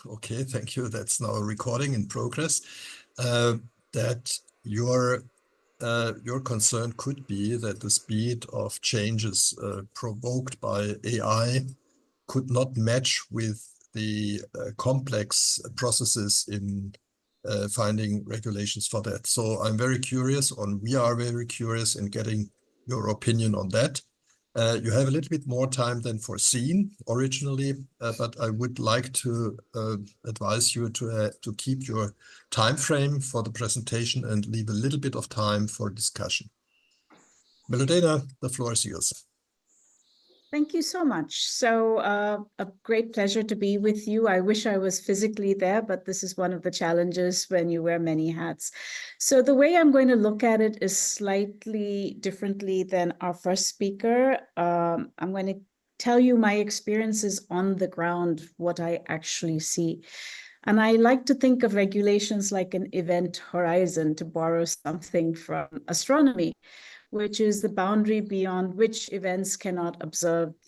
Okay, thank you. That's now a recording in progress. That your concern could be that the speed of changes provoked by AI could not match with the complex processes in finding regulations for that. So I'm very curious, we are very curious in getting your opinion on that. You have a little bit more time than foreseen originally, but I would like to advise you to keep your time frame for the presentation and leave a little bit of time for discussion. Melodena, the floor is yours. Thank you so much. So a great pleasure to be with you. I wish I was physically there, but this is one of the challenges when you wear many hats. So the way I'm going to look at it is slightly differently than our first speaker. I'm going to tell you my experiences on the ground, what I actually see. And I like to think of regulations like an event horizon, to borrow something from astronomy, which is the boundary beyond which events cannot affect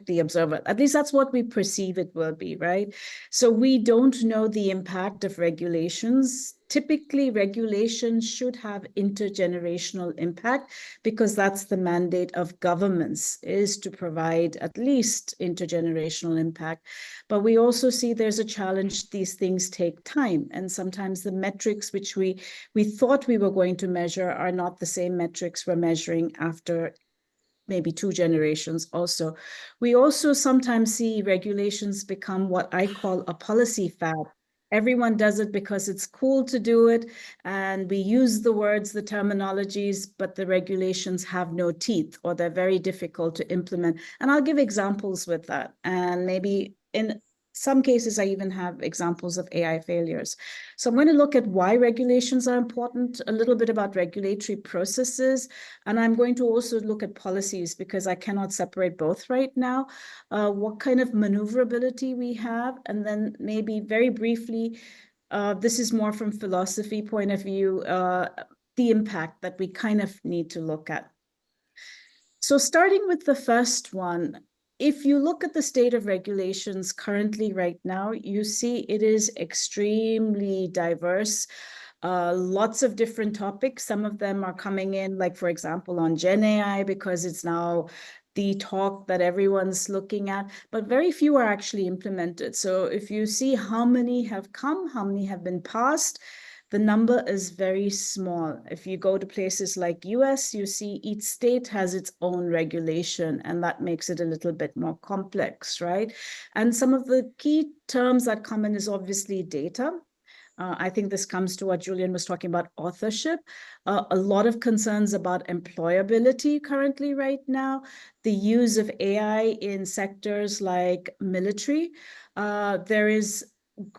the observer. At least that's what we perceive it will be, right? So we don't know the impact of regulations. Typically, regulations should have intergenerational impact because that's the mandate of governments, is to provide at least intergenerational impact. But we also see there's a challenge. These things take time. And sometimes the metrics which we thought we were going to measure are not the same metrics we're measuring after maybe 2 generations also. We also sometimes see regulations become what I call a policy fad. Everyone does it because it's cool to do it. And we use the words, the terminologies, but the regulations have no teeth or they're very difficult to implement. And I'll give examples with that. And maybe in some cases, I even have examples of AI failures. So I'm going to look at why regulations are important, a little bit about regulatory processes, and I'm going to also look at policies because I cannot separate both right now, what kind of maneuverability we have, and then maybe very briefly, this is more from philosophy point of view, the impact that we kind of need to look at. So starting with the first one, if you look at the state of regulations currently right now, you see it is extremely diverse. Lots of different topics. Some of them are coming in, like, for example, on Gen AI, because it's now the talk that everyone's looking at, but very few are actually implemented. So if you see how many have come, how many have been passed, the number is very small. If you go to places like US, you see each state has its own regulation, and that makes it a little bit more complex, right? And some of the key terms that come in is obviously data. I think this comes to what Julian was talking about, authorship. A lot of concerns about employability currently right now. The use of AI in sectors like military. There is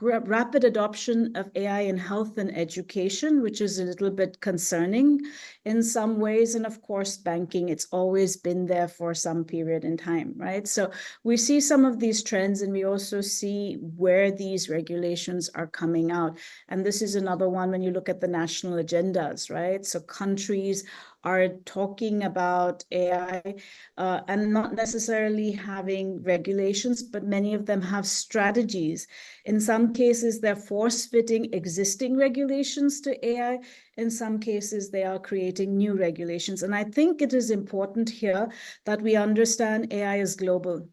rapid adoption of AI in health and education, which is a little bit concerning in some ways. And of course, banking, it's always been there for some period in time, right? So we see some of these trends, and we also see where these regulations are coming out. And this is another one when you look at the national agendas, right? So countries are talking about AI and not necessarily having regulations, but many of them have strategies. In some cases, they're force-fitting existing regulations to AI. In some cases, they are creating new regulations. And I think it is important here that we understand AI is global.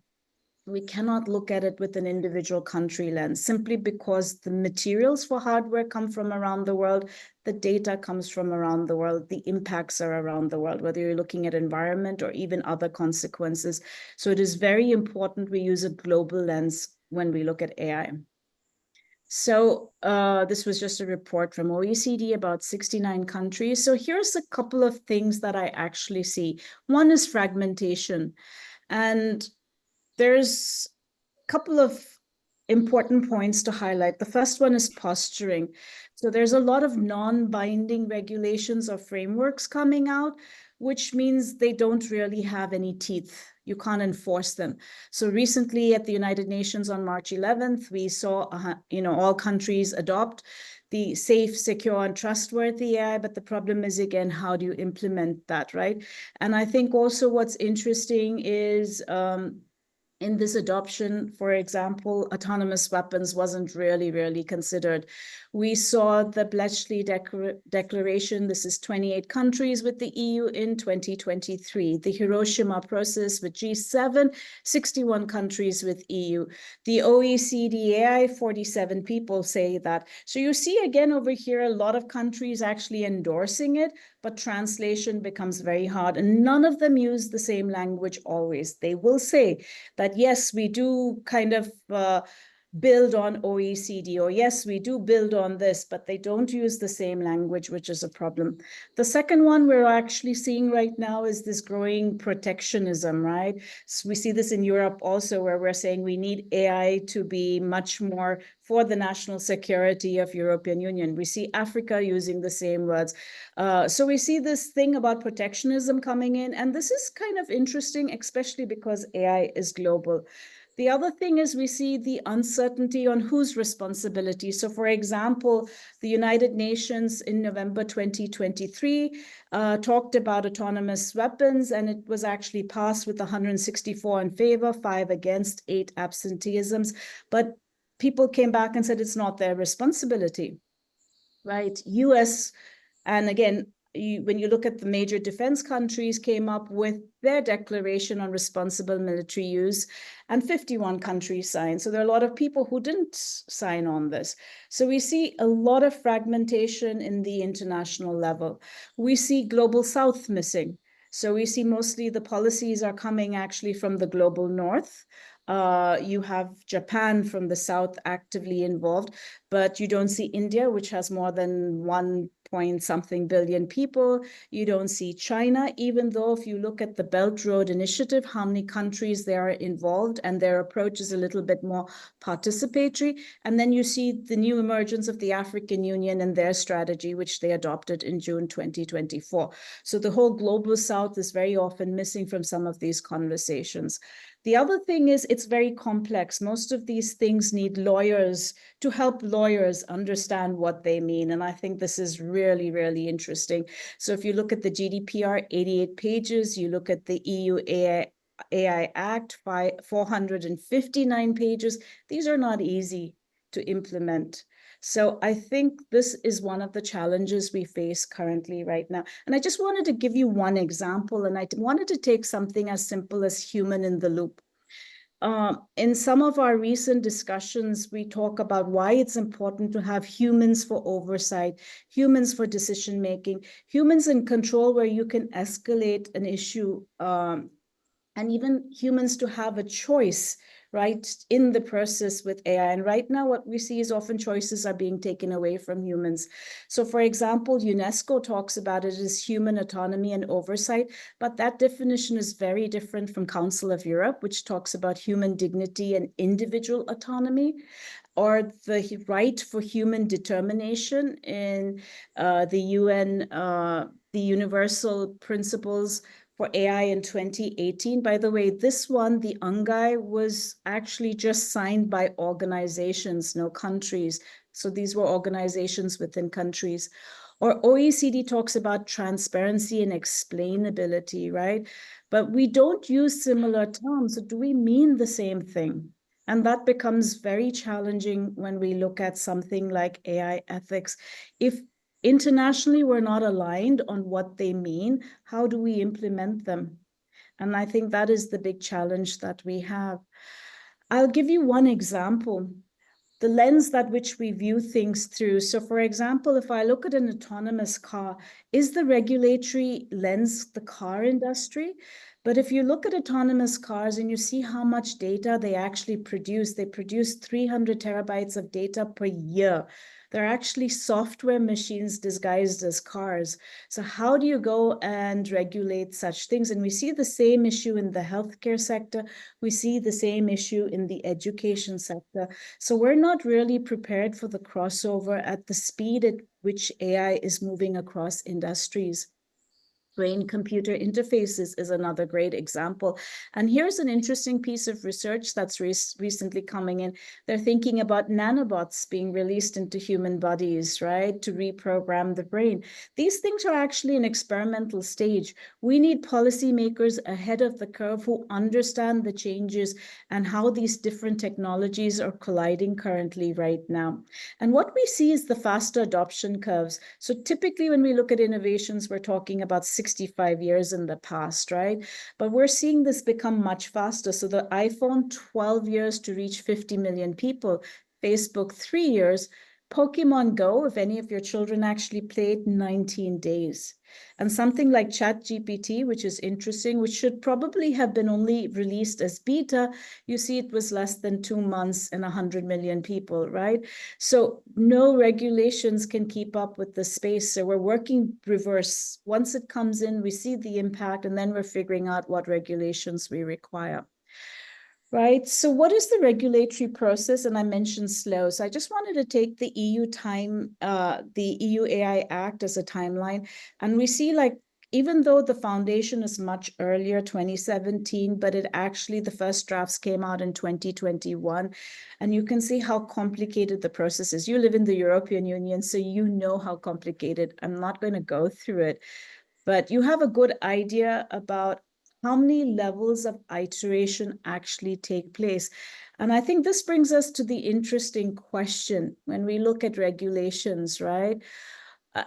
We cannot look at it with an individual country lens, simply because the materials for hardware come from around the world, the data comes from around the world, the impacts are around the world, whether you're looking at environment or even other consequences. So it is very important we use a global lens when we look at AI. So this was just a report from OECD about 69 countries. So here's a couple of things that I actually see. One is fragmentation. And there's a couple of important points to highlight. The first one is posturing. So there's a lot of non-binding regulations or frameworks coming out, which means they don't really have any teeth. You can't enforce them. So recently at the United Nations on March 11th, we saw all countries adopt the safe, secure, and trustworthy AI, but the problem is, again, how do you implement that, right? And I think also what's interesting is in this adoption, for example, autonomous weapons wasn't really considered. We saw the Bletchley Declaration. This is 28 countries with the EU in 2023. The Hiroshima Process with G7, 61 countries with EU. The OECD AI, 47 people say that. So you see again over here, a lot of countries actually endorsing it, but translation becomes very hard. And none of them use the same language always. They will say that, yes, we do kind of build on OECD, or yes, we do build on this, but they don't use the same language, which is a problem. The second one we're actually seeing right now is this growing protectionism, right? So we see this in Europe also, where we're saying we need AI to be much more for the national security of European Union. We see Africa using the same words. So we see this thing about protectionism coming in, and this is kind of interesting, especially because AI is global. The other thing is we see the uncertainty on whose responsibility. So for example, the United Nations in November 2023 talked about autonomous weapons, and it was actually passed with 164 in favor, 5 against, 8 absenteeisms. But people came back and said it's not their responsibility, right? US, and again, when you look at the major defense countries, came up with their declaration on responsible military use, and 51 countries signed. So there are a lot of people who didn't sign on this. So we see a lot of fragmentation in the international level. We see global south missing. So we see mostly the policies are coming actually from the global north. You have Japan from the south actively involved, but you don't see India, which has more than 1 point something billion people. You don't see China, even though if you look at the Belt Road Initiative, how many countries they are involved, and their approach is a little bit more participatory. And then you see the new emergence of the African Union and their strategy, which they adopted in June 2024. So the whole global south is very often missing from some of these conversations. The other thing is it's very complex. Most of these things need lawyers to help lawyers understand what they mean. And I think this is really interesting. So if you look at the GDPR, 88 pages, you look at the EU AI Act, 459 pages. These are not easy to implement. So I think this is one of the challenges we face currently right now. And I just wanted to give you one example, and I wanted to take something as simple as human in the loop. In some of our recent discussions, we talk about why it's important to have humans for oversight, humans for decision-making, humans in control where you can escalate an issue, and even humans to have a choice, right, in the process with AI. And right now, what we see is often choices are being taken away from humans. So for example, UNESCO talks about it as human autonomy and oversight, but that definition is very different from Council of Europe, which talks about human dignity and individual autonomy, or the right for human determination in the UN, the Universal Principles for AI in 2018. By the way, this one, the UNGAI, was actually just signed by organizations, no countries. So these were organizations within countries. Or OECD talks about transparency and explainability, right? But we don't use similar terms. So do we mean the same thing? And that becomes very challenging when we look at something like AI ethics. If internationally we're not aligned on what they mean, how do we implement them? And I think that is the big challenge that we have. I'll give you one example. The lens that which we view things through. So for example, if I look at an autonomous car, is the regulatory lens the car industry? But if you look at autonomous cars and you see how much data they actually produce, they produce 300 terabytes of data per year. They're actually software machines disguised as cars. So how do you go and regulate such things? And we see the same issue in the healthcare sector. We see the same issue in the education sector. So we're not really prepared for the crossover at the speed at which AI is moving across industries. Brain-computer interfaces is another great example. And here's an interesting piece of research that's recently coming in. They're thinking about nanobots being released into human bodies, right, to reprogram the brain. These things are actually an experimental stage. We need policymakers ahead of the curve who understand the changes and how these different technologies are colliding currently right now. And what we see is the faster adoption curves. So typically when we look at innovations, we're talking about 65 years in the past, right? But we're seeing this become much faster. So the iPhone, 12 years to reach 50 million people, Facebook, 3 years, Pokemon Go, if any of your children actually played, 19 days. And something like ChatGPT, which is interesting, which should probably have been only released as beta, you see it was less than 2 months and 100 million people, right? So no regulations can keep up with the space. So we're working reverse. Once it comes in, we see the impact, and then we're figuring out what regulations we require. Right. So what is the regulatory process? And I mentioned slow. So I just wanted to take the EU AI Act as a timeline. And we see, like, even though the foundation is much earlier, 2017, but it actually, the first drafts came out in 2021. And you can see how complicated the process is. You live in the European Union, so you know how complicated. I'm not going to go through it, but you have a good idea about how many levels of iteration actually take place. And I think this brings us to the interesting question when we look at regulations, right?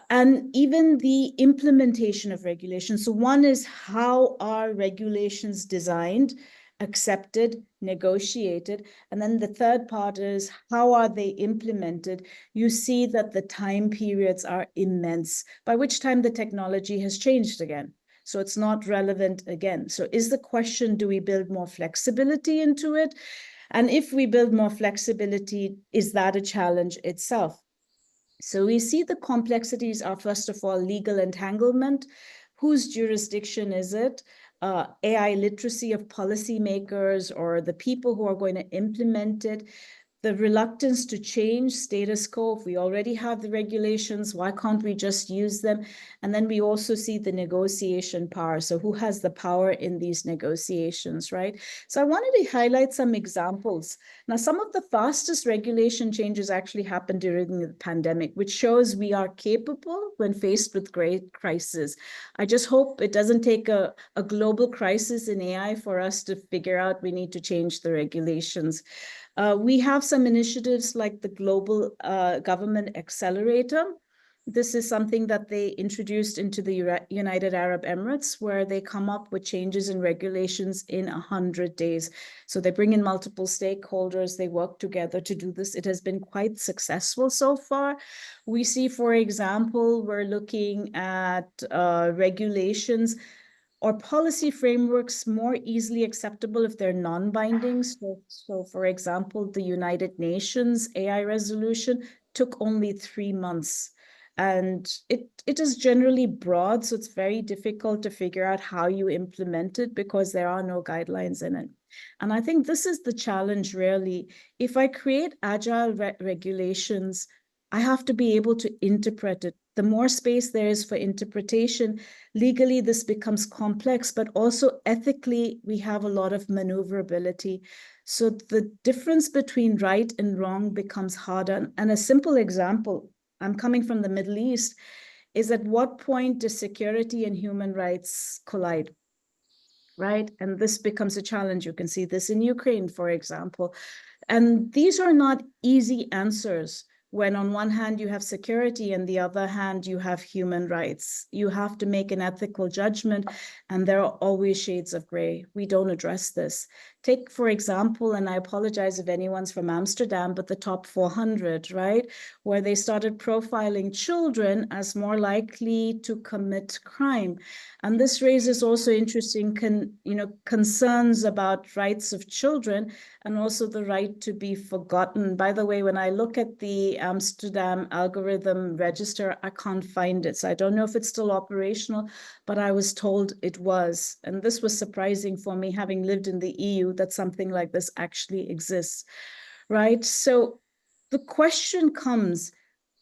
And even the implementation of regulations. So one is, how are regulations designed, accepted, negotiated? And then the third part is, how are they implemented? You see that the time periods are immense, by which time the technology has changed again. So it's not relevant again. So is the question, do we build more flexibility into it? And if we build more flexibility, is that a challenge itself? So we see the complexities are, first of all, legal entanglement. Whose jurisdiction is it? AI literacy of policymakers or the people who are going to implement it. The reluctance to change status quo. If we already have the regulations, why can't we just use them? And then we also see the negotiation power. So who has the power in these negotiations, right? So I wanted to highlight some examples. Now, some of the fastest regulation changes actually happened during the pandemic, which shows we are capable when faced with great crisis. I just hope it doesn't take a global crisis in AI for us to figure out we need to change the regulations. We have some initiatives like the Global Government Accelerator. This is something that they introduced into the United Arab Emirates, where they come up with changes in regulations in 100 days. So they bring in multiple stakeholders, they work together to do this. It has been quite successful so far. We see, for example, we're looking at regulations or policy frameworks more easily acceptable if they're non-binding. So for example, the United Nations AI resolution took only 3 months. And it is generally broad, so it's very difficult to figure out how you implement it because there are no guidelines in it. And I think this is the challenge, really. If I create agile regulations, I have to be able to interpret it. The more space there is for interpretation, legally this becomes complex, but also ethically, we have a lot of maneuverability. So the difference between right and wrong becomes harder. And a simple example, I'm coming from the Middle East, is at what point does security and human rights collide? Right? And this becomes a challenge. You can see this in Ukraine, for example. And these are not easy answers when on one hand you have security and the other hand you have human rights. You have to make an ethical judgment, and there are always shades of gray. We don't address this. Take, for example, and I apologize if anyone's from Amsterdam, but the top 400, right? Where they started profiling children as more likely to commit crime. And this raises also interesting concerns about rights of children and also the right to be forgotten. By the way, when I look at the Amsterdam algorithm register, I can't find it. So I don't know if it's still operational, but I was told it was. And this was surprising for me, having lived in the EU, that something like this actually exists, right? So the question comes,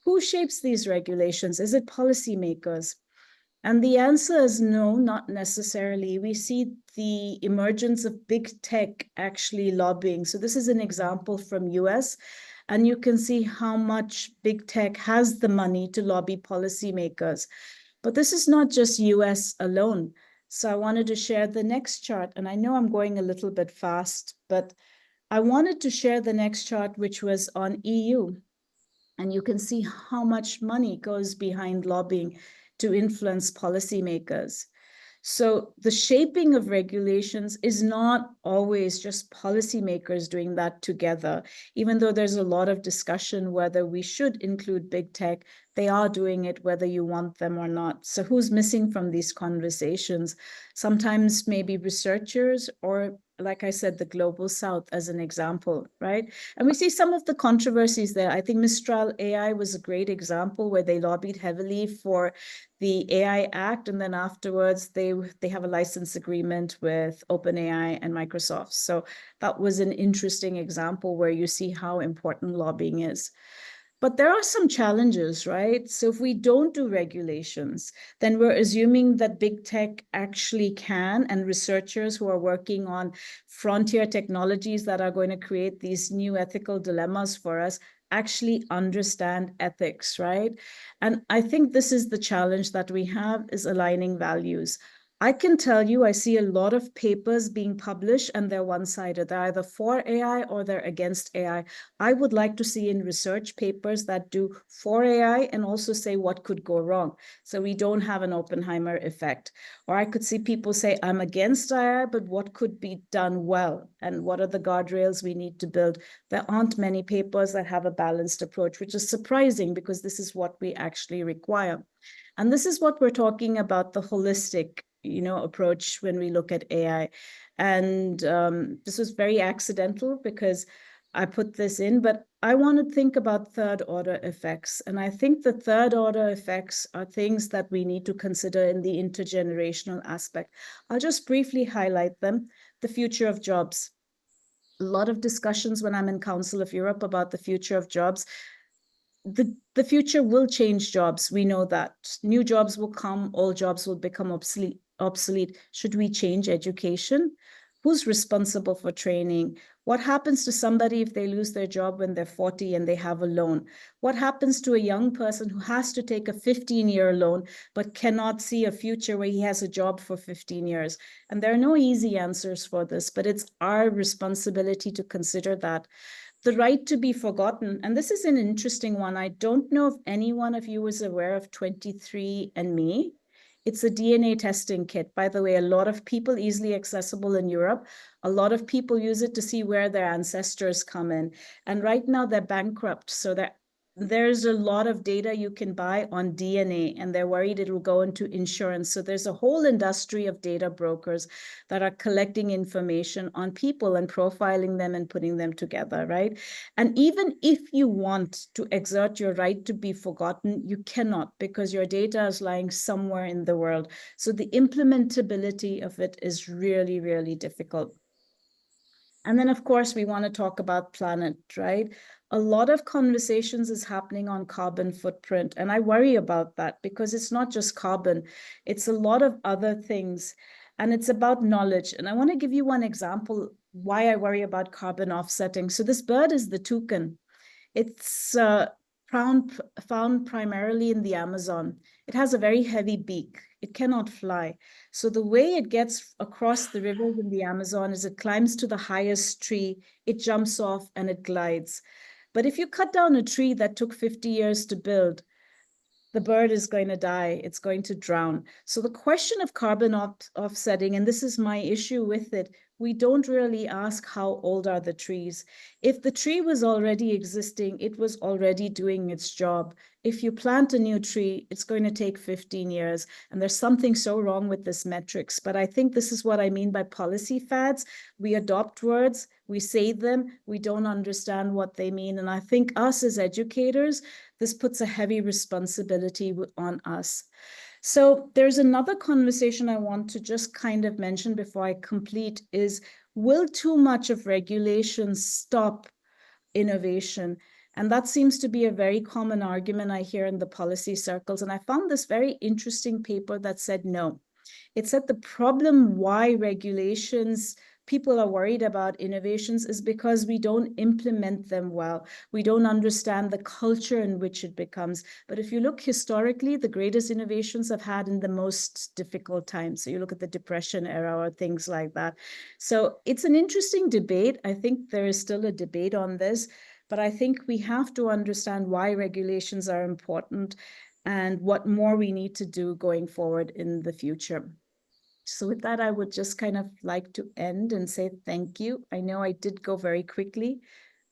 who shapes these regulations? Is it policymakers? And the answer is no, not necessarily. We see the emergence of big tech actually lobbying. So this is an example from US, and you can see how much big tech has the money to lobby policymakers. But this is not just US alone. So I wanted to share the next chart, and I know I'm going a little bit fast, but I wanted to share the next chart, which was on EU. And you can see how much money goes behind lobbying to influence policymakers. So the shaping of regulations is not always just policymakers doing that together. Even though there's a lot of discussion whether we should include big tech, they are doing it whether you want them or not. So who's missing from these conversations? Sometimes maybe researchers, or like I said, the global south as an example, right? And we see some of the controversies there. I think Mistral AI was a great example where they lobbied heavily for the AI Act, and then afterwards they have a license agreement with OpenAI and Microsoft. So that was an interesting example where you see how important lobbying is. But there are some challenges, right? So if we don't do regulations, then we're assuming that big tech actually can, and researchers who are working on frontier technologies that are going to create these new ethical dilemmas for us actually understand ethics, right? And I think this is the challenge that we have, is aligning values. I can tell you, I see a lot of papers being published and they're one-sided. They're either for AI or they're against AI. I would like to see in research papers that do for AI and also say what could go wrong, so we don't have an Oppenheimer effect. Or I could see people say, I'm against AI, but what could be done well? And what are the guardrails we need to build? There aren't many papers that have a balanced approach, which is surprising because this is what we actually require. And this is what we're talking about, the holistic, approach when we look at AI. And this was very accidental because I put this in, but I want to think about third order effects. And I think the third order effects are things that we need to consider in the intergenerational aspect. I'll just briefly highlight them. The future of jobs. A lot of discussions when I'm in Council of Europe about the future of jobs. The future will change jobs. We know that new jobs will come, all jobs will become obsolete. Should we change education? Who's responsible for training? What happens to somebody if they lose their job when they're 40 and they have a loan? What happens to a young person who has to take a 15-year loan but cannot see a future where he has a job for 15 years? And there are no easy answers for this, but it's our responsibility to consider that. The right to be forgotten. And this is an interesting one. I don't know if any one of you is aware of 23andMe. It's a DNA testing kit. By the way, a lot of people, easily accessible in Europe. A lot of people use it to see where their ancestors come in. And right now they're bankrupt. So there's a lot of data you can buy on DNA, and they're worried it will go into insurance. So there's a whole industry of data brokers that are collecting information on people and profiling them and putting them together, right? And even if you want to exert your right to be forgotten, you cannot, because your data is lying somewhere in the world. So the implementability of it is really, really difficult. And then, of course, we want to talk about planet, right? A lot of conversations is happening on carbon footprint. And I worry about that because it's not just carbon, it's a lot of other things. And it's about knowledge. And I want to give you one example why I worry about carbon offsetting. So this bird is the toucan. It's found primarily in the Amazon. It has a very heavy beak. It cannot fly. So the way it gets across the rivers in the Amazon is it climbs to the highest tree, it jumps off, and it glides. But if you cut down a tree that took 50 years to build, the bird is going to die. It's going to drown. So the question of carbon offsetting, and this is my issue with it, we don't really ask how old are the trees. If the tree was already existing, it was already doing its job. If you plant a new tree, it's going to take 15 years. And there's something so wrong with this metrics. But I think this is what I mean by policy fads. We adopt words, we say them, we don't understand what they mean. And I think us as educators, this puts a heavy responsibility on us. So there's another conversation I want to just kind of mention before I complete is, will too much of regulation stop innovation? And that seems to be a very common argument I hear in the policy circles. And I found this very interesting paper that said no. It said the problem why regulations, people are worried about innovations is because we don't implement them well. We don't understand the culture in which it becomes. But if you look historically, the greatest innovations have had in the most difficult times. So you look at the Depression era or things like that. So it's an interesting debate. I think there is still a debate on this, but I think we have to understand why regulations are important and what more we need to do going forward in the future. So with that, I would just kind of like to end and say thank you. I know I did go very quickly.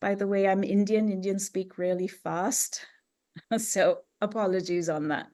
By the way, I'm Indian. Indians speak really fast. So apologies on that.